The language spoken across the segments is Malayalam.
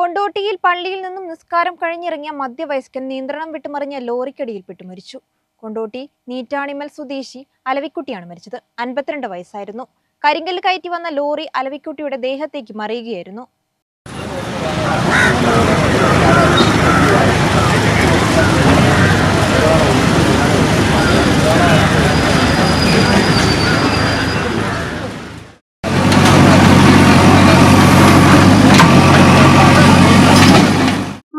കൊണ്ടോട്ടിയിൽ പള്ളിയിൽ നിന്നും നിസ്കാരം കഴിഞ്ഞിറങ്ങിയ മധ്യവയസ്കൻ നിയന്ത്രണം വിട്ടുമറിഞ്ഞ ലോറിക്കടിയിൽപ്പെട്ടു മരിച്ചു. കൊണ്ടോട്ടി നീറ്റാണിമൽ സ്വദേശി അലവിക്കുട്ടിയാണ് മരിച്ചത്. 52 വയസ്സായിരുന്നു. കരിങ്കല്ല് കയറ്റി വന്ന ലോറി അലവിക്കുട്ടിയുടെ ദേഹത്തേക്ക് മറിയുകയായിരുന്നു.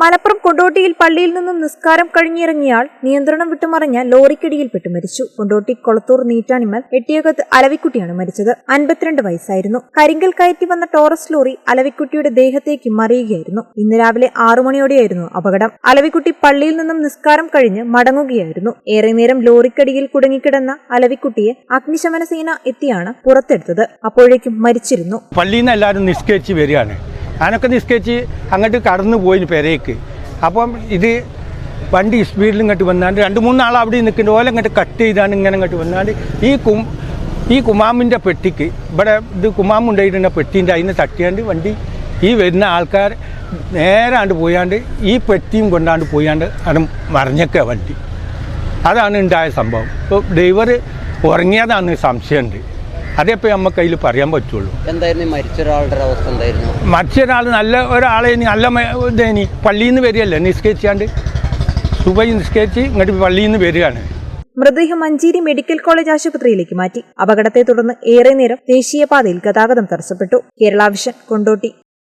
മലപ്പുറം കൊണ്ടോട്ടിയിൽ പള്ളിയിൽ നിന്നും നിസ്കാരം കഴിഞ്ഞിറങ്ങിയാൽ നിയന്ത്രണം വിട്ടുമറിഞ്ഞ ലോറിക്കടിയിൽപ്പെട്ടു മരിച്ചു. കൊണ്ടോട്ടി കൊളത്തൂർ നീറ്റാണിമൽ എട്ടിയകത്ത് അലവിക്കുട്ടിയാണ് മരിച്ചത്. 52 വയസ്സായിരുന്നു. കരിങ്കൽ കയറ്റി വന്ന ടോറസ് ലോറി അലവിക്കുട്ടിയുടെ ദേഹത്തേക്ക് മറിയുകയായിരുന്നു. ഇന്ന് രാവിലെ 6 മണിയോടെയായിരുന്നു അപകടം. അലവിക്കുട്ടി പള്ളിയിൽ നിന്നും നിസ്കാരം കഴിഞ്ഞ് മടങ്ങുകയായിരുന്നു. ഏറെ നേരം ലോറിക്കടിയിൽ കുടുങ്ങിക്കിടന്ന അലവിക്കുട്ടിയെ അഗ്നിശമന സേന എത്തിയാണ് പുറത്തെടുത്തത്. അപ്പോഴേക്കും മരിച്ചിരുന്നു. പള്ളിയിൽ നിന്ന് എല്ലാവരും നിസ്കരിച്ച് വരികയാണ്. ഞാനൊക്കെ നിസ്കരിച്ച് അങ്ങോട്ട് കടന്നു പോയിന് പെരേക്ക്. അപ്പം ഇത് വണ്ടി സ്പീഡിൽ ഇങ്ങോട്ട് വന്നാണ്ട് 2-3 ആൾ അവിടെ നിൽക്കുന്നുണ്ട്. ഓല ഇങ്ങോട്ട് കട്ട് ചെയ്താണ് ഇങ്ങനെ ഇങ്ങോട്ട് വന്നാണ്ട് ഈ കുമാമിൻ്റെ പെട്ടിക്ക് ഇവിടെ ഇത് കുമാമുണ്ടായിരുന്ന പെട്ടീൻ്റെ അതിന് തട്ടിയാണ്ട് വണ്ടി ഈ വരുന്ന ആൾക്കാർ നേരാണ്ട് പോയാണ്ട് ഈ പെട്ടിയും കൊണ്ടാണ്ട് പോയാണ്ട് അത് മറിഞ്ഞൊക്കെ വണ്ടി. അതാണ് ഉണ്ടായ സംഭവം. ഇപ്പോൾ ഡ്രൈവർ ഉറങ്ങിയതാണ് സംശയമുണ്ട്. അതേപ്പോൾ നമുക്ക് അതിൽ പറയാൻ പറ്റുള്ളൂ. എന്തായിരുന്നു മരിച്ച ഒരാളുടെ അവസ്ഥ? എന്തായിരുന്നു? മരിച്ച ഒരാൾ നല്ല ഒരാളെ നല്ല ഇതേനി പള്ളിയിൽ നിന്ന് വരികയല്ലേ നിസ്കരിച്ചാണ്ട് സുബൈ നിസ്കരിച്ച് ഇങ്ങോട്ട് പള്ളിയിൽ നിന്ന് വരികയാണ്. മൃതദേഹം മഞ്ചേരി മെഡിക്കൽ കോളേജ് ആശുപത്രിയിലേക്ക് മാറ്റി. അപകടത്തെ തുടർന്ന് ഏറെ നേരം ദേശീയപാതയിൽ ഗതാഗതം തടസ്സപ്പെട്ടു. കേരള വിഷൻ, കൊണ്ടോട്ടി.